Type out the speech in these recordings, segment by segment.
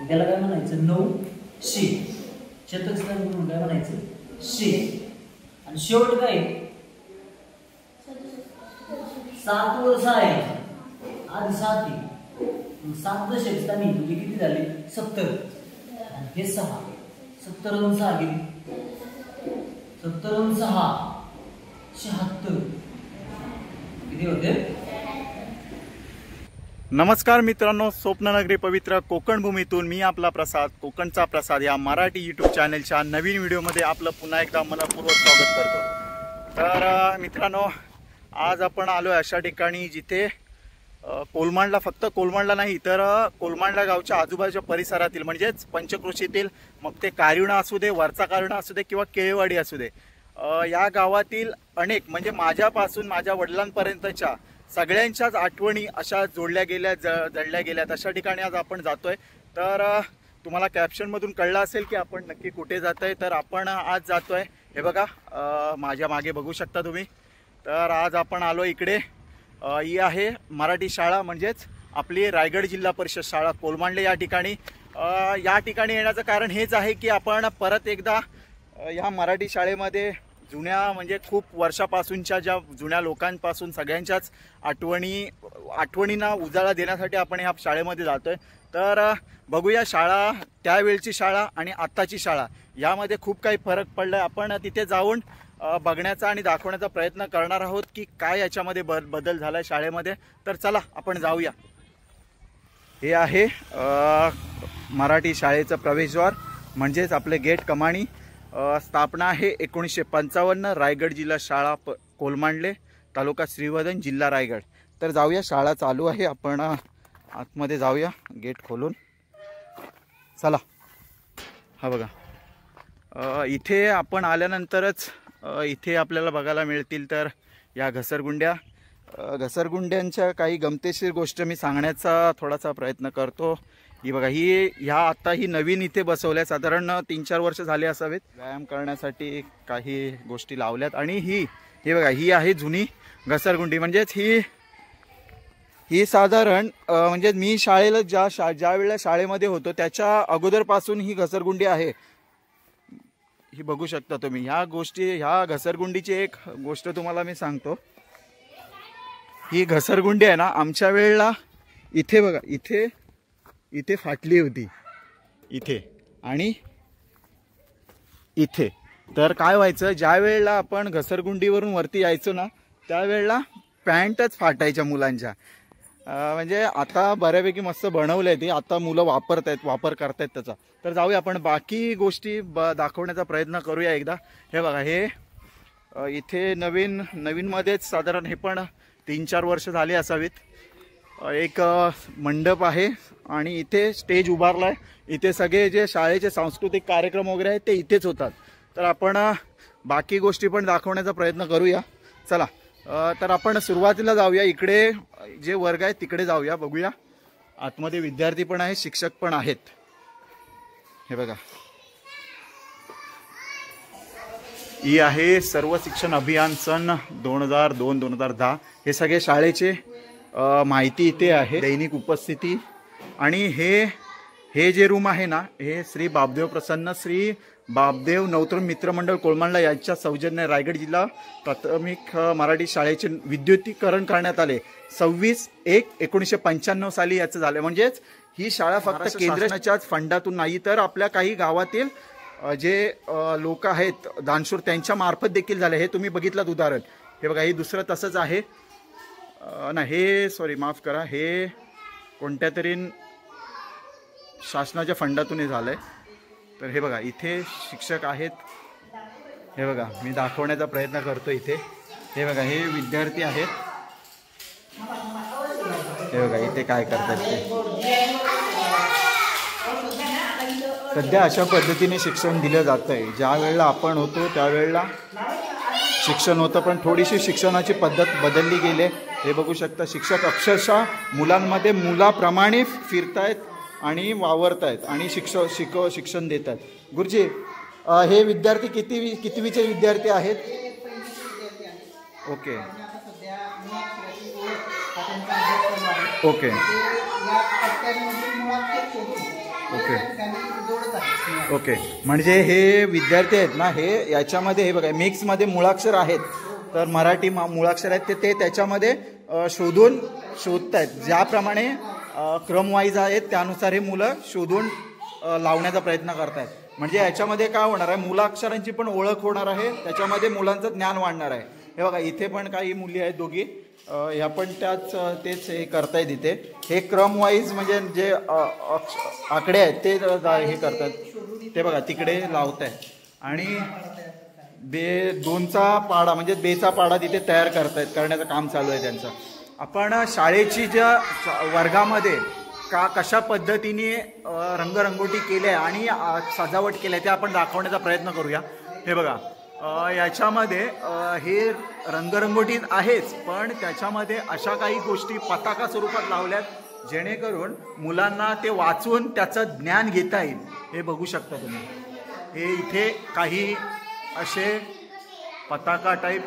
त्याला काय म्हणायचं 900. शतक स्थान म्हणून काय म्हणायचं 100. आणि शेवट काय 7 वर 6 आहे, आधी 7 आहे, 7 दशक स्थानी म्हणजे किती झाले 70. आणि हे 6, 70 वरून 6 किती, 70 वरून 6 76 किती होते. नमस्कार मित्रांनो, स्वप्ननगरी पवित्र कोकण भूमीतून मी आपला प्रसाद, कोकणचा प्रसाद या मराठी यूट्यूब चॅनलच्या नवीन व्हिडिओमध्ये आपलं पुन्हा एकदा मनपूर्वक स्वागत करतो. तर मित्रांनो, आज आपण आलो अशा ठिकाणी जिथे कोलमांडला, फक्त कोलमांडला नाही तर कोलमांडला गावच्या आजूबाजूच्या परिसरातील म्हणजेच पंचक्रोशीतील, मग ते कारिवणा असू दे, वरचा कारिवणा असू दे किंवा केळेवाडी असू दे, या गावातील अनेक म्हणजे माझ्यापासून माझ्या वडिलांपर्यंतच्या सगळ्यांच्याच आठवणी अशा जोडल्या गेल्या, जडल्या गेल्यात. अशा ठिकाणी आज आपण जातोय. तर तुम्हाला कॅप्शनमधून कळलं असेल की आपण नक्की कुठे जातोय. तर आपण आज जातोय, हे बघा माझ्या मागे बघू शकता तुम्ही. तर आज आपण आलो इकडे. ही आहे मराठी शाळा, म्हणजेच आपली रायगड जिल्हा परिषद शाळा कोलमांडले या ठिकाणी. या ठिकाणी येण्याचं कारण हेच आहे की आपण परत एकदा या मराठी शाळेमध्ये जुन्या म्हणजे खूप वर्षापासूनच्या ज्या जुन्या लोकांपासून सगळ्यांच्याच आठवणींना उजाळा देण्यासाठी आपण ह्या शाळेमध्ये जातोय. तर बघूया शाळा, त्यावेळची शाळा आणि आत्ताची शाळा यामध्ये खूप काही फरक पडलाय. आपण तिथे जाऊन बघण्याचा आणि दाखवण्याचा प्रयत्न करणार आहोत की काय याच्यामध्ये बदल झालाय शाळेमध्ये. तर चला आपण जाऊया. हे आहे मराठी शाळेचं प्रवेशद्वार, म्हणजेच आपले गेट कमानी. स्थापना आहे 1955, रायगड जिल्हा शाळा कोलमांडले, तालुका श्रीवर्धन, जिल्हा रायगड. तर जाऊया, शाळा चालू आहे, आपण आतमध्ये जाऊया गेट खोलून. चला. हा बघा, इथे आपण आल्यानंतरच इथे आपल्याला बघायला मिळतील तर या घसरगुंड्यांच्या काही गमतीशीर गोष्ट मी सांगण्याचा थोडासा प्रयत्न करतो. ही बघा, आता ही नवीन इथे बसवल्या, साधारण 3-4 वर्ष झाले असावेत. व्यायाम करण्यासाठी काही गोष्टी लावल्यात. आणि हे बघा, ही आहे जुनी घसरगुंडी. म्हणजेच ही साधारण म्हणजे मी शाळेला ज्या वेळेला शाळेमध्ये होतो त्याच्या अगोदरपासून ही घसरगुंडी आहे. ही बघू शकता तुम्ही. ह्या घसरगुंडीची एक गोष्ट तुम्हाला मी सांगतो. ही घसरगुंडी आहे ना, आमच्या वेळेला इथे बघा, इथे फाटली होती, इथे आणि इथे. तर काय व्हायचं, ज्या वेळेला आपण घसरगुंडीवरून वरती यायचो ना, त्यावेळेला पॅन्टच फाटायच्या मुलांच्या. म्हणजे आता बऱ्यापैकी मस्त बनवलंय ते, आता मुलं वापर करतायत त्याचा. तर जाऊया आपण बाकी गोष्टी दाखवण्याचा प्रयत्न करूया एकदा. हे बघा, हे इथे नवीन मध्येच साधारण हे पण 3-4 वर्ष झाली असावीत. एक मंडप आहे आणि इथे स्टेज उभारलाय. इथे सगळे जे शाळेचे सांस्कृतिक कार्यक्रम वगैरे आहेत ते इथेच होतात. तर आपण बाकी गोष्टी पण दाखवण्याचा प्रयत्न करूया. चला. तर आपण सुरुवातीला जाऊया, इकडे जे वर्ग आहेत तिकडे जाऊया, बघूया. आतमध्ये विद्यार्थी पण आहेत, शिक्षक पण आहेत. हे बघा, ही आहे सर्व शिक्षण अभियान सन 2002-2010. हे सगळे शाळेचे माहिती इथे आहे, दैनिक उपस्थिती. आणि हे जे रूम आहे ना, हे श्री बापदेव प्रसन्न श्री बापदेव नवतरुण मित्रमंडळ कोलमांडला यांच्या सौजन्य रायगड जिल्हा प्राथमिक मराठी शाळेचे विद्युतीकरण करण्यात आले 26/1/1995 साली याचं झालं. म्हणजेच ही शाळा फक्त केंद्राच्याच फंडातून नाही तर आपल्या काही गावातील जे लोक आहेत दानशूर त्यांच्या मार्फत देखील झाले. हे तुम्ही बघितलं उदाहरण. हे बघा, हे दुसरं तसंच आहे ना, हे सॉरी माफ करा, हे कोणत्या तरी शासनाच्या फंडातून हे झालंय. तर हे बघा, इथे शिक्षक आहेत. हे बघा, मी दाखवण्याचा प्रयत्न करतो इथे. हे बघा, हे विद्यार्थी आहेत. हे बघा, इथे काय करतात ते. सध्या अशा पद्धतीने शिक्षण दिलं जात आहे. ज्या वेळेला आपण होतो त्यावेळेला शिक्षण होतं, पण थोडीशी शिक्षणाची पद्धत बदलली गेली. हे बघू शकता, शिक्षक अक्षरशः मुलांमध्ये मुलाप्रमाणे फिरतायत आणि वावरतायत आणि शिक्षण देत आहेत. गुरुजी, हे विद्यार्थी कितवीचे विद्यार्थी आहेत? ओके ओके ओके ओके, म्हणजे हे विद्यार्थी आहेत ना, हे याच्यामध्ये हे बघा मिक्समध्ये मुळाक्षर आहेत, तर मराठी मुळाक्षर आहेत ते त्याच्यामध्ये शोधतायत. ज्याप्रमाणे क्रमवाईज आहेत त्यानुसार हे मुलं शोधून लावण्याचा प्रयत्न करतायत. म्हणजे याच्यामध्ये काय होणार आहे, मुलाक्षरांची पण ओळख होणार आहे, त्याच्यामध्ये मुलांचं ज्ञान वाढणार आहे. हे बघा इथे पण काही मुली आहेत दोघी, ह्या पण तेच हे करतायत इथे. हे क्रमवाईज म्हणजे जे आकडे आहेत ते हे करतात, ते बघा तिकडे लावत आहेत. आणि दोनचा पाडा म्हणजे बेचा पाडा तिथे तयार करण्याचं काम चालू आहे त्यांचं. आपण शाळेची ज्या वर्गामध्ये कशा पद्धतीने रंगरंगोटी केल्या आणि सजावट केल्या ते आपण दाखवण्याचा प्रयत्न करूया. हे बघा याच्यामध्ये हे रंगरंगोटी आहेच, पण त्याच्यामध्ये अशा काही गोष्टी पताका स्वरूपात लावल्यात जेणेकरून मुलांना ते वाचून त्याचं ज्ञान घेता येईल. हे बघू शकता तुम्ही, हे इथे काही असे पताका टाईप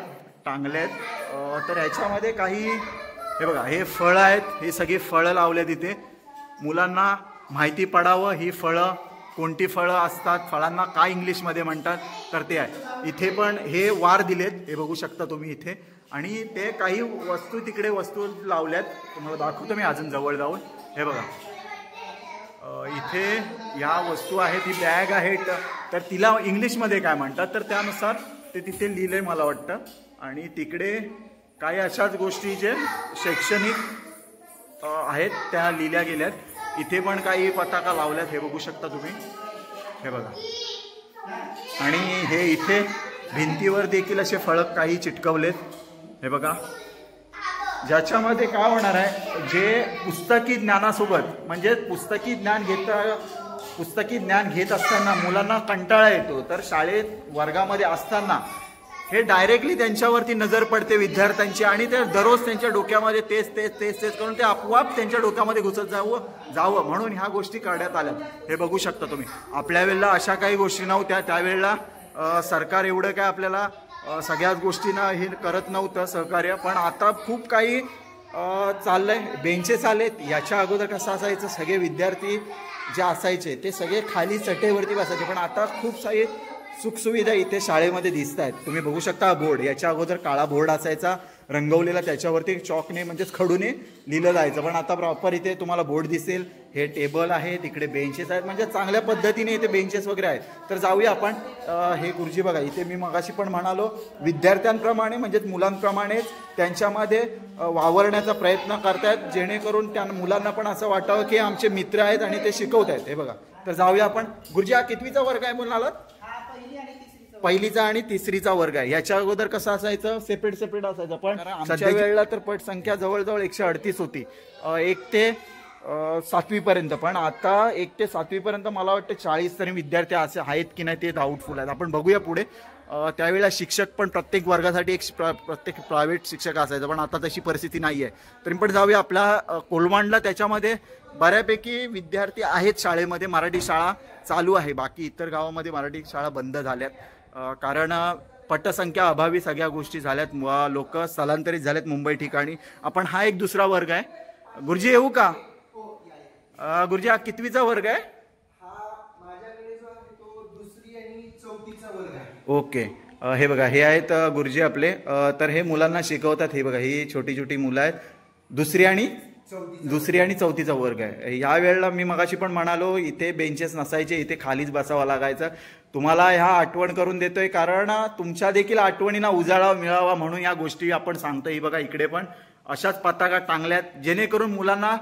टांगलेत. तर याच्यामध्ये काही हे बघा हे फळं आहेत, ही सगळी फळं लावल्यात इथे, मुलांना माहिती पडावं ही फळं कोणती फळं असतात, फळांना काय इंग्लिशमध्ये म्हणतात, तर ते आहे. इथे पण हे वार दिलेत, हे बघू शकता तुम्ही इथे. आणि ते काही वस्तू लावल्यात, तुम्हाला दाखवतो मी अजून जवळ जाऊन. हे बघा इथे या वस्तू आहेत, ही बॅग आहे, तर तिला इंग्लिशमध्ये काय म्हणतात तर त्यानुसार ते तिथे लिहिलंय मला वाटतं. आणि तिकडे काही अशाच गोष्टी जे शैक्षणिक आहेत त्या लिहिल्या गेल्यात. इथे पण काही पताका लावल्यात, हे बघू शकता तुम्ही. हे बघा, आणि हे इथे भिंतीवर देखील असे फळक काही चिटकवलेत. हे बघा, ज्याच्यामध्ये काय होणार आहे, जे पुस्तकी ज्ञानासोबत म्हणजे पुस्तकी ज्ञान घेत असताना मुलांना कंटाळा येतो, तर शाळेत वर्गामध्ये असताना हे डायरेक्टली त्यांच्यावरती नजर पडते विद्यार्थ्यांची, आणि ते दररोज त्यांच्या डोक्यामध्ये तेच करून ते आपोआप त्यांच्या डोक्यामध्ये घुसत जावं म्हणून ह्या गोष्टी करण्यात आल्या. हे बघू शकता तुम्ही. आपल्या वेळेला अशा काही गोष्टी नव्हत्या, त्यावेळेला सरकार एवढं काय आपल्याला सगळ्याच गोष्टींना हे करत नव्हतं सहकार्य, पण आता खूप काही चाललंय. बेंचेस आलेत. याच्या अगोदर कसं असायचं, सगळे विद्यार्थी जे असायचे ते सगळे खाली चटेवरती बसायचे, पण आता खूप सारी सुखसुविधा इथे शाळेमध्ये दिसत आहेत. तुम्ही बघू शकता बोर्ड, याच्या अगोदर काळा बोर्ड असायचा रंगवलेला, त्याच्यावरती चॉकने म्हणजेच खडूने लिहिलं जायचं, पण आता प्रॉपर इथे तुम्हाला बोर्ड दिसेल. हे टेबल आहे, तिकडे बेंचेस आहेत, म्हणजे चांगल्या पद्धतीने इथे बेंचेस वगैरे आहेत. तर जाऊया आपण. हे गुरुजी बघा इथे मी मगाशी पण म्हणालो, विद्यार्थ्यांप्रमाणे म्हणजेच मुलांप्रमाणेच त्यांच्यामध्ये वावरण्याचा प्रयत्न करतायत, जेणेकरून त्या मुलांना पण असं वाटावं की आमचे मित्र आहेत आणि ते शिकवत आहेत. हे बघा, तर जाऊया आपण. गुरुजी हा कितवीचा वर्ग आहे म्हणाला? पहिलीचा आणि तिसरीचा वर्ग आहे. याच्या अगोदर कसं असायचं, सेपरेट असायचं, पण आमच्या वेळेला तर पट संख्या जवळजवळ 138 होती 1 ते 7वी पर्यंत. पण आता 1 ते 7वी पर्यंत मला वाटतं 40 तरी विद्यार्थी असे आहेत की नाही ते डाऊटफुल आहेत. आपण बघूया पुढे. त्यावेळेला शिक्षक पण प्रत्येक वर्गासाठी प्रत्येक प्रायव्हेट शिक्षक असायचा, पण आता तशी परिस्थिती नाही आहे. तरी पण जाऊया आपल्या कोलमांडला, त्याच्यामध्ये बऱ्यापैकी विद्यार्थी आहेत शाळेमध्ये. मराठी शाळा चालू आहे, बाकी इतर गावामध्ये मराठी शाळा बंद झाल्यात, कारण पटसंख्या अभावी सगळ्या गोष्टी झाल्यात, लोक स्थलांतरित झालेत मुंबई ठिकाणी. आपण हा एक दुसरा वर्ग आहे. गुरुजी येऊ का? गुरुजी हा कितवीचा वर्ग आहे? ओके, हे बघा हे आहेत गुरुजी आपले. तर हे मुलांना शिकवतात. हे बघा ही छोटी छोटी मुलं आहेत, दुसरी आणि चौथीचा वर्ग आहे. या वेळेला मी मगाशी पण म्हणालो, इथे बेंचेस नसायचे, इथे खालीच बसावं लागायचं. तुम्हाला ह्या आठवण करून देतोय, कारण तुमच्या देखील आठवणींना उजाळा मिळावा म्हणून या गोष्टी आपण सांगतोय. ही बघा इकडे पण अशाच पताका टांगल्यात, जेणेकरून मुलांना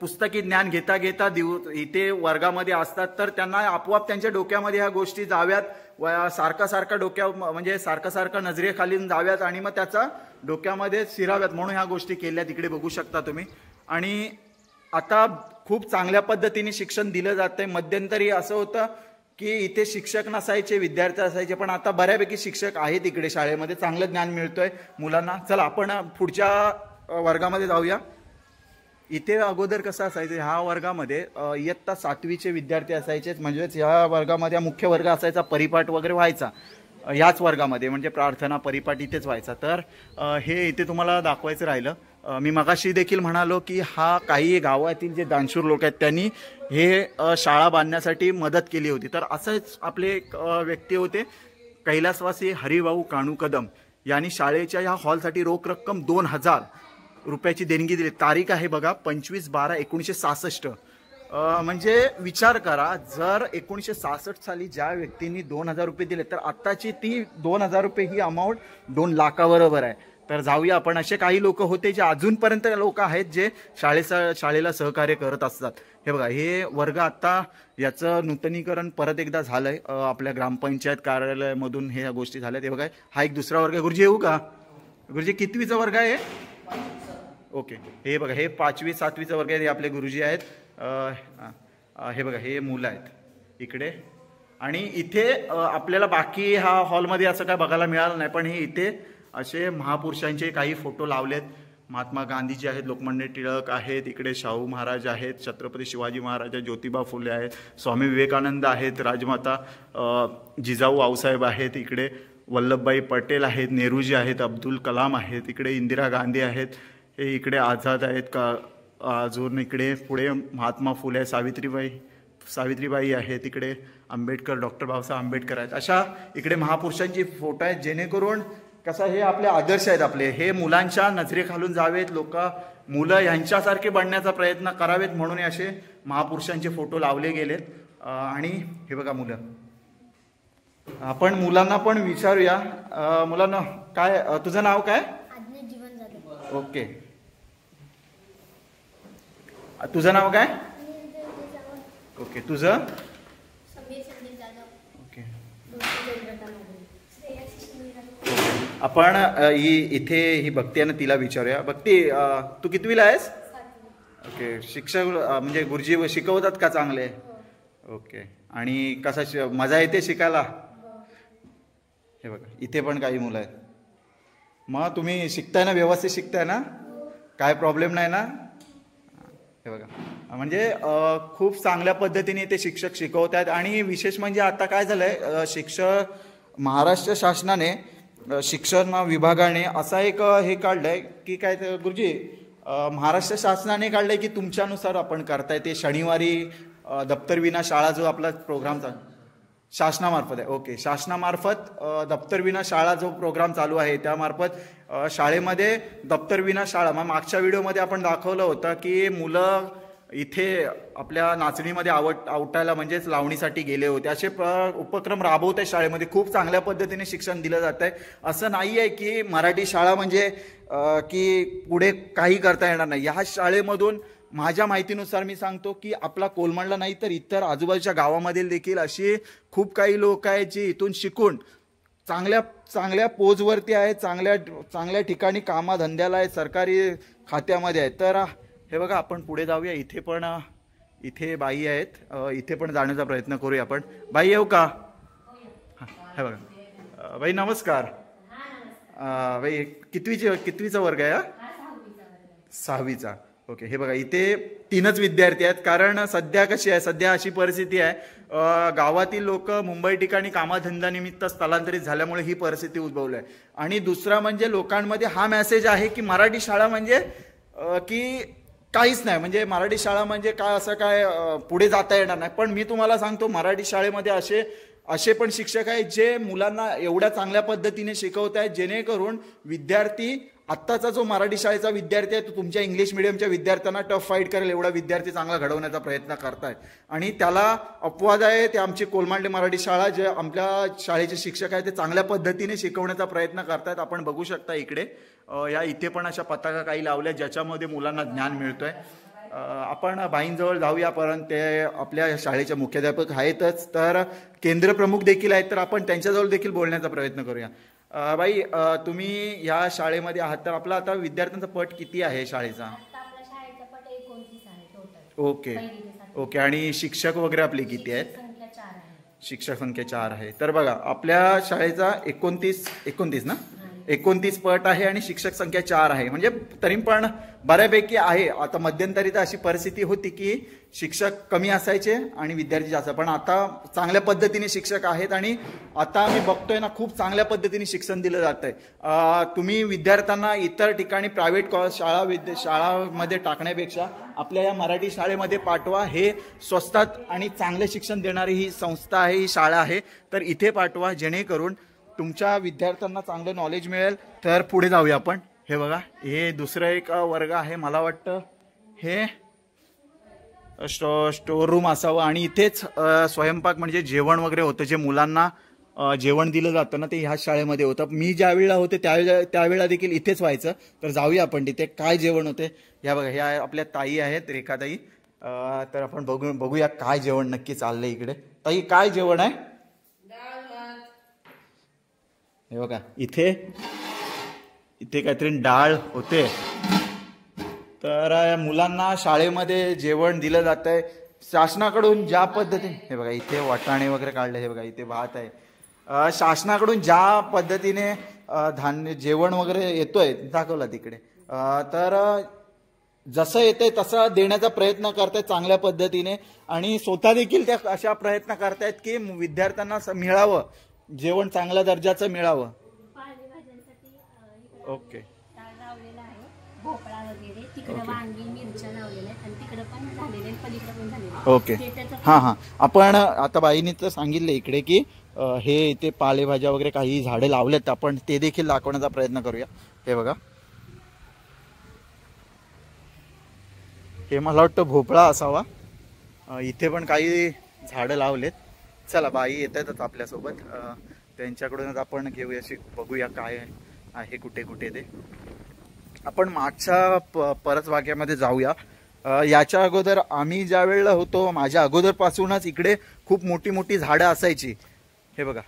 पुस्तकी ज्ञान घेता इथे वर्गामध्ये असतात, तर त्यांना आपोआप त्यांच्या डोक्यामध्ये ह्या गोष्टी जाव्यात, सारखं नजरेखाली जाव्यात आणि मग त्याचा डोक्यामध्ये शिराव्यात म्हणून ह्या गोष्टी केल्या. तिकडे बघू शकता तुम्ही. आणि आता खूप चांगल्या पद्धतीने शिक्षण दिलं जातंय. मध्यंतरी असं होतं की इथे शिक्षक नसायचे, विद्यार्थी असायचे, पण आता बऱ्यापैकी शिक्षक आहेत इकडे शाळेमध्ये, चांगलं ज्ञान मिळतंय मुलांना. चला आपण पुढच्या वर्गामध्ये जाऊया. इथे अगोदर कसं असायचं, ह्या वर्गामध्ये इयत्ता 7वीचे विद्यार्थी असायचे, म्हणजेच ह्या वर्गामध्ये मुख्य वर्ग असायचा, परिपाठ वगैरे व्हायचा. याच वर्गामध्ये, म्हणजे प्रार्थना परिपाठ इथेच व्हायचा. तर हे इथे तुम्हाला दाखवायचं राहिलं. मी मगाशी देखील म्हणालो की हा काही गावातील जे दानशूर लोक आहेत त्यांनी हे शाळा बांधण्यासाठी मदत केली होती. तर असंच आपले एक व्यक्ती होते कैलासवासी हरिभाऊ काणू कदम यांनी शाळेच्या ह्या हॉलसाठी रोख रक्कम 2000 रुपयाची देणगी दिली. तारीख आहे बघा 25/12/1966. म्हणजे विचार करा, जर 1966 साली ज्या व्यक्तींनी 2000 रुपये दिले तर आत्ताची ती 2000 रुपये ही अमाऊंट 2 लाखाबरोबर आहे. तर जाऊया आपण. असे काही लोक होते जे अजूनपर्यंत लोक आहेत जे शाळेला सहकार्य करत असतात. हे बघा, हे वर्ग आता याचं नूतनीकरण परत एकदा झालंय आपल्या ग्रामपंचायत कार्यालयामधून हे गोष्टी झाल्या. ते बघा, हा एक दुसरा वर्ग आहे. गुरुजी येऊ का? गुरुजी कितवीचा वर्ग आहे? ओके, हे बघा, हे 5वी 7वीचा वर्ग आहे. हे आपले गुरुजी आहेत. हे बघा, हे मुलं आहेत इकडे. आणि इथे आपल्याला बाकी हा हॉलमध्ये असं काय बघायला मिळालं नाही, पण हे इथे असे महापुरुषांचे काही फोटो लावलेत. महात्मा गांधीजी आहेत, लोकमान्य टिळक आहेत, इकडे शाहू महाराज आहेत, छत्रपती शिवाजी महाराज, ज्योतिबा फुले आहेत, स्वामी विवेकानंद आहेत, राजमाता जिजाऊ आऊसाहेब आहेत, इकडे वल्लभभाई पटेल आहेत, नेहरूजी आहेत, अब्दुल कलाम आहेत, इकडे इंदिरा गांधी आहेत, हे इकडे आझाद आहेत का. अजून इकडे पुढे महात्मा फुले, सावित्रीबाई आहेत, इकडे आंबेडकर, डॉक्टर बाबासाहेब आंबेडकर आहेत. अशा इकडे महापुरुषांची फोटो आहेत, जेणेकरून कसं हे आपले आदर्श आहेत. आपले हे मुलांच्या नजरेखालून जावेत, मुलं यांच्यासारखे बनण्याचा प्रयत्न करावेत म्हणून असे महापुरुषांचे फोटो लावले गेलेत. आणि हे बघा मुलं, आपण मुलांना पण विचारूया. मुलांना काय, तुझं नाव काय? ओके, तुझं नाव काय? ओके, तुझं? ओके. आपण इथे ही भक्ती आहे ना, तिला विचारूया. भक्ती, तू कितवीला आहेस? ओके. शिक्षक म्हणजे गुरुजी शिकवतात का चांगले? ओके. आणि कसा मजा येते शिकायला? हे बघा, इथे पण काही मुलं आहेत. मग तुम्ही शिकताय ना, व्यवस्थित शिकताय ना, काय प्रॉब्लेम नाही ना? हे बघा, म्हणजे खूप चांगल्या पद्धतीने ते शिक्षक शिकवत आहेत. आणि विशेष म्हणजे आता काय झालंय, महाराष्ट्र शासनाने शिक्षण विभागाने असा एक हे काढलंय की काय गुरुजी, महाराष्ट्र शासनाने काढलंय की तुमच्यानुसार आपण करताय ते शनिवारी दप्तर विना शाळा जो आपला प्रोग्राम शासनामार्फत आहे. ओके, शासनामार्फत दप्तर विना शाळा जो प्रोग्राम चालू आहे त्यामार्फत शाळेमध्ये दप्तर विना शाळा. मग मागच्या व्हिडिओमध्ये आपण दाखवलं होतं की मुलं इथे आपल्या नाचणीमध्ये आवटायला म्हणजेच लावणीसाठी गेले होते. असे उपक्रम राबवत आहे शाळेमध्ये. खूप चांगल्या पद्धतीने शिक्षण दिलं जात आहे. असं नाही आहे की मराठी शाळा म्हणजे की पुढे काही करता येणार नाही. ह्या शाळेमधून माझ्या माहितीनुसार मी सांगतो की आपला कोलमंडला नाही तर इतर आजूबाजूच्या गावामधील देखील अशी खूप काही लोक आहेत जे इथून शिकून चांगल्या पोजवरती आहेत, चांगल्या ठिकाणी कामाधंद्याला आहेत, सरकारी खात्यामध्ये आहेत. तर हे बघा, आपण पुढे जाऊया. इथे बाई आहेत, इथे पण जाण्याचा प्रयत्न करूया आपण. बाई येऊ का? हे बघा बाई, नमस्कार. बाई कितवीचा वर्ग आहे? 6वीचा. ओके. हे बघा, इथे 3च विद्यार्थी आहेत. कारण सध्या अशी परिस्थिती आहे, गावातील लोक मुंबई ठिकाणी कामाधंद्यानिमित्त स्थलांतरित झाल्यामुळे ही परिस्थिती उद्भवली आहे. आणि दुसरा म्हणजे लोकांमध्ये हा मेसेज आहे की मराठी शाळा म्हणजे की काहीच नाही, म्हणजे मराठी शाळा म्हणजे काय, असं काय पुढे जाता येणार नाही. पण मी तुम्हाला सांगतो, मराठी शाळेमध्ये असे पण शिक्षक आहेत जे मुलांना एवढ्या चांगल्या पद्धतीने शिकवत आहेत जेणेकरून विद्यार्थी, आत्ताचा जो मराठी शाळेचा विद्यार्थी आहे तो तुमच्या इंग्लिश मिडियमच्या विद्यार्थ्यांना टफ फाईट करेल एवढा विद्यार्थी चांगला घडवण्याचा प्रयत्न करतायत. आणि त्याला अपवाद आहे ते आमची कोलमांडे मराठी शाळा, जे आपल्या शाळेचे शिक्षक आहेत ते चांगल्या पद्धतीने शिकवण्याचा प्रयत्न करतायत. आपण बघू शकता इकडे इथे पण अशा पताका काही लावल्या ज्याच्यामध्ये मुलांना ज्ञान मिळतोय. आपण बाईंजवळ जाऊया, परंतु ते आपल्या शाळेचे मुख्याध्यापक आहेतच, तर केंद्र प्रमुख देखील आहेत, तर आपण त्यांच्याजवळ देखील बोलण्याचा प्रयत्न करूया. बाई, तुम्ही या शाळेमध्ये आहात, तर आपला आता विद्यार्थ्यांचा पट किती आहे शाळेचा? Okay okay. आणि शिक्षक वगैरे आपले किती आहेत? शिक्षक संख्या 4 आहे. तर बघा, आपल्या शाळेचा 29 ना 29 पट आहे आणि शिक्षक संख्या 4 आहे. म्हणजे तरी पण बऱ्यापैकी आहे. आता मध्यंतरी तर अशी परिस्थिती होती की शिक्षक कमी असायचे आणि विद्यार्थी जास्त, पण आता चांगल्या पद्धतीने शिक्षक आहेत आणि आता मी बघतोय ना खूप चांगल्या पद्धतीने शिक्षण दिलं जात आहे. तुम्ही विद्यार्थ्यांना इतर ठिकाणी प्रायव्हेट शाळामध्ये टाकण्यापेक्षा आपल्या या मराठी शाळेमध्ये पाठवा. हे स्वस्तात आणि चांगले शिक्षण देणारी ही संस्था आहे, ही शाळा आहे. तर इथे पाठवा जेणेकरून तुमच्या विद्यार्थ्यांना चांगलं नॉलेज मिळेल. तर पुढे जाऊया आपण. हे बघा, हे दुसरं एक वर्ग आहे. मला वाटतं हे स्टोर रूम असावं आणि इथेच स्वयंपाक म्हणजे जेवण वगैरे होतं. जे मुलांना जेवण दिलं जातं ना ते ह्या शाळेमध्ये होतं. मी ज्या वेळेला होते त्यावेळेला देखील इथेच व्हायचं. तर जाऊया आपण तिथे काय जेवण होते. ह्या बघा, ह्या आपल्या ताई आहेत, रेखाताई. तर आपण बघूया काय जेवण नक्की चाललंय इकडे. ताई, काय जेवण आहे? हे बघा, इथे काहीतरी डाळ होते. तर मुलांना शाळेमध्ये जेवण दिलं जात आहे शासनाकडून ज्या पद्धतीने. हे बघा, इथे वाटाणे वगैरे काढले. हे बघा, इथे भात आहे. शासनाकडून ज्या पद्धतीने धान्य जेवण वगैरे येतोय दाखवला तिकडे. तर जसं येतंय तसं देण्याचा प्रयत्न करतायत चांगल्या पद्धतीने आणि स्वतः देखील त्या अशा प्रयत्न करतायत की विद्यार्थ्यांना मिळावं जेवण, चांगल्या दर्जाचं मिळावं. ओके. भोपळा वगैरे तिकडे वांगी मिरच्या लावलेल्या आहेत आणि तिकडे पण झालेले पलीकडे पण झालेले. ओके. हां, आपण आता बाईंनी तर सांगितलं इकडे की हे इथे पालेभाज्या वगैरे काही झाडे लावलेत. आपण ते देखील दाखवण्याचा प्रयत्न करूया. हे बघा, हे मला वाटतं भोपळा असावा. इथे पण काही झाडं लावलेत. चला, बाई येत आहेत आपल्यासोबत, त्यांच्याकडूनच आपण घेऊया, बघूया काय आहे कुठे कुठे ते. आपण मागच्या परसबागेमध्ये जाऊया. याच्या अगोदर आम्ही ज्या वेळेला होतो, माझ्या अगोदरपासूनच इकडे खूप मोठी मोठी झाडं असायची. हे बघा,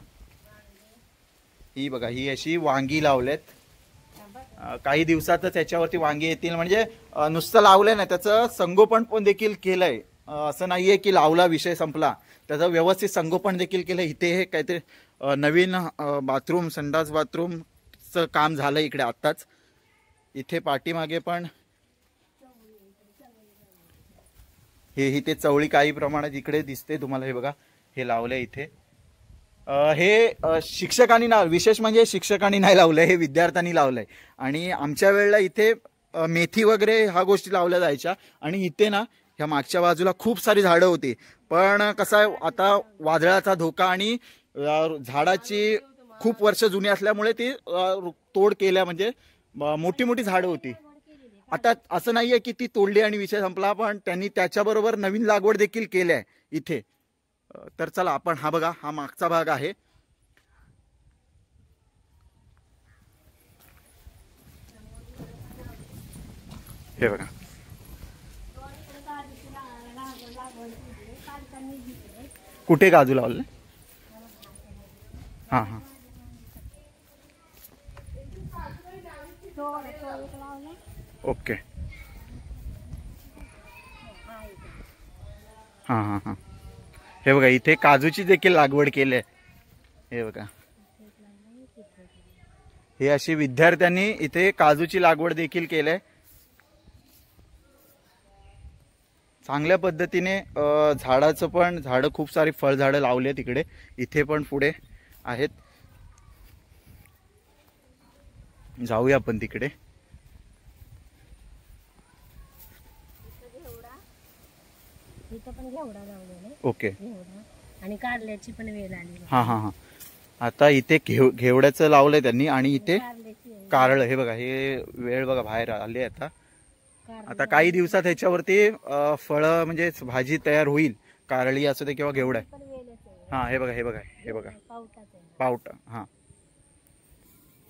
ही बघा, ही अशी वांगी लावलेत. काही दिवसातच याच्यावरती वांगी येतील. म्हणजे नुसतं लावलंय ना, त्याचं संगोपन पण देखील केलंय. असं नाहीये की लावला विषय संपला, त्याचं व्यवस्थित संगोपन देखील केलंय. इथे हे काहीतरी नवीन बाथरूम, संडास बाथरूमचं काम झालं इकडे आत्ताच. इथे पाठीमागे पण हे ते चवळी काही प्रमाणात इकडे दिसते तुम्हाला. हे बघा, हे लावलंय इथे. हे शिक्षकांनी विशेष म्हणजे शिक्षकांनी नाही लावलंय, हे विद्यार्थ्यांनी लावलंय. आणि आमच्या वेळेला इथे मेथी वगैरे ह्या गोष्टी लावल्या जायच्या. आणि इथे ना ह्या मागच्या बाजूला खूप सारी झाडं होती. पण कसं आहे, आता वादळाचा धोका आणि झाडाची खूप वर्ष जुनी असल्यामुळे ती तोड केल्या. म्हणजे मोठी मोठी झाडं होती. आता असं नाहीये की ती तोडली आणि विषय संपला, पण त्यांनी त्याच्याबरोबर नवीन लागवड देखील केल्या इथे. तर चला, आपण हा बघा, हा मागचा भाग आहे. हे बघा, कुठे काजू लावले? हां हां, ओके. हां हां हां, हे बघा, इथे काजूची देखील लागवड केली आहे. हे बघा, हे अशी विद्यार्थ्यांनी इथे काजूची लागवड देखील केली आहे. चांगल्या पद्धतीने झाडाचं पण झाडं, खूप सारी फळझाडं लावली आहेत इकडे. इथे पण पुढे आहेत. जाऊया आपण तिकडे. ओके. आणि कारल्याची पण वेळ आली. हां हां हां, आता इथे घेवड्याचं लावलंय त्यांनी आणि इथे कारळ. हे बघा, हे वेळ बघा बाहेर आले. आता काही दिवसात ह्याच्यावरती फळं म्हणजे भाजी तयार होईल. कारळी असू दे किंवा घेवडा. हां, हे बघा, हे बघा, हे बघा, पावटा. हां,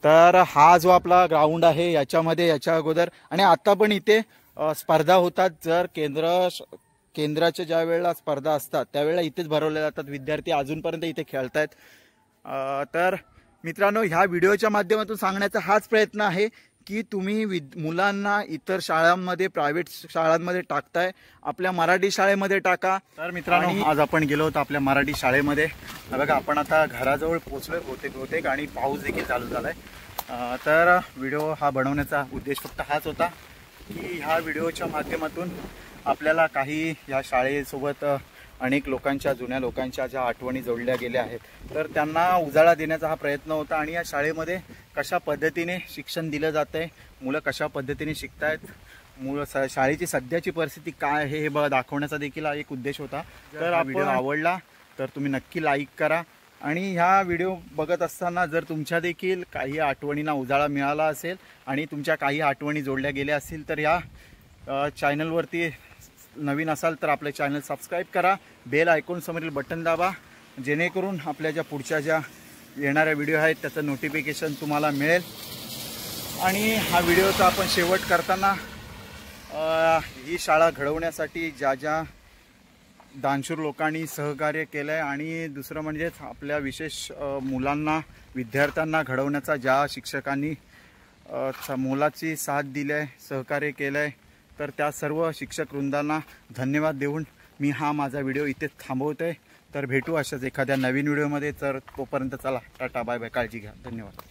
तर हा जो आपला ग्राउंड आहे याच्यामध्ये याच्या अगोदर आणि आता पण इथे स्पर्धा होतात. जर केंद्राच्या ज्या वेळेला स्पर्धा असतात त्यावेळेला इथेच भरवल्या जातात. विद्यार्थी अजूनपर्यंत इथे खेळतायत. तर मित्रांनो, ह्या व्हिडिओच्या माध्यमातून सांगण्याचा हाच प्रयत्न आहे की तुम्ही मुलांना इतर शाळांमध्ये, प्रायव्हेट शाळांमध्ये टाकताय, आपल्या मराठी शाळेमध्ये टाका. तर मित्रांनो, आज आपण गेलो होतो आपल्या मराठी शाळेमध्ये. बघा, आपण आता घराजवळ पोहोचलोय बहुतेक आणि पाऊस देखील चालू झालाय. तर व्हिडिओ हा बनवण्याचा उद्देश फक्त हाच होता की ह्या व्हिडिओच्या माध्यमातून आपल्याला काही ह्या शाळेसोबत अनेक लोकांच्या, जुन्या लोकांच्या ज्या आठवणी जोडल्या गेल्या आहेत, तर त्यांना उजाळा देण्याचा हा प्रयत्न होता. आणि या शाळेमध्ये कशा पद्धतीने शिक्षण दिलं जातं आहे, मुलं कशा पद्धतीने शिकतायत, शाळेची सध्याची परिस्थिती काय आहे हे दाखवण्याचा देखील हा एक उद्देश होता. तर हा व्हिडिओ आवडला तर तुम्ही नक्की लाईक करा. आणि ह्या व्हिडिओ बघत असताना जर तुमच्या देखील काही आठवणींना उजाळा मिळाला असेल आणि तुमच्या काही आठवणी जोडल्या गेल्या असतील तर या चॅनलवरती नवीन असाल तर आपले चॅनल सबस्क्राईब करा, बेल आयकॉन समोरील बटन दाबा, जेणेकरून आपल्या ज्या पुढच्या ज्या येणाऱ्या व्हिडिओ आहेत त्याचं नोटिफिकेशन तुम्हाला मिळेल. आणि हा व्हिडिओचा आपण शेवट करताना ही शाळा घडवण्यासाठी ज्या ज्या दानशूर लोकांनी सहकार्य केलं आहे आणि दुसरं म्हणजेच आपल्या विशेष मुलांना, विद्यार्थ्यांना घडवण्याचा ज्या शिक्षकांनी मोलाची साथ दिली आहे, सहकार्य केलं आहे, तर त्या सर्व शिक्षक वृंदांना धन्यवाद देऊन मी हा माझा व्हिडिओ इथेच थांबवतो आहे. तर भेटू अशाच एखाद्या नवीन व्हिडिओमध्ये. तर तोपर्यंत चला, टाटा बाय बाय, काळजी घ्या, धन्यवाद.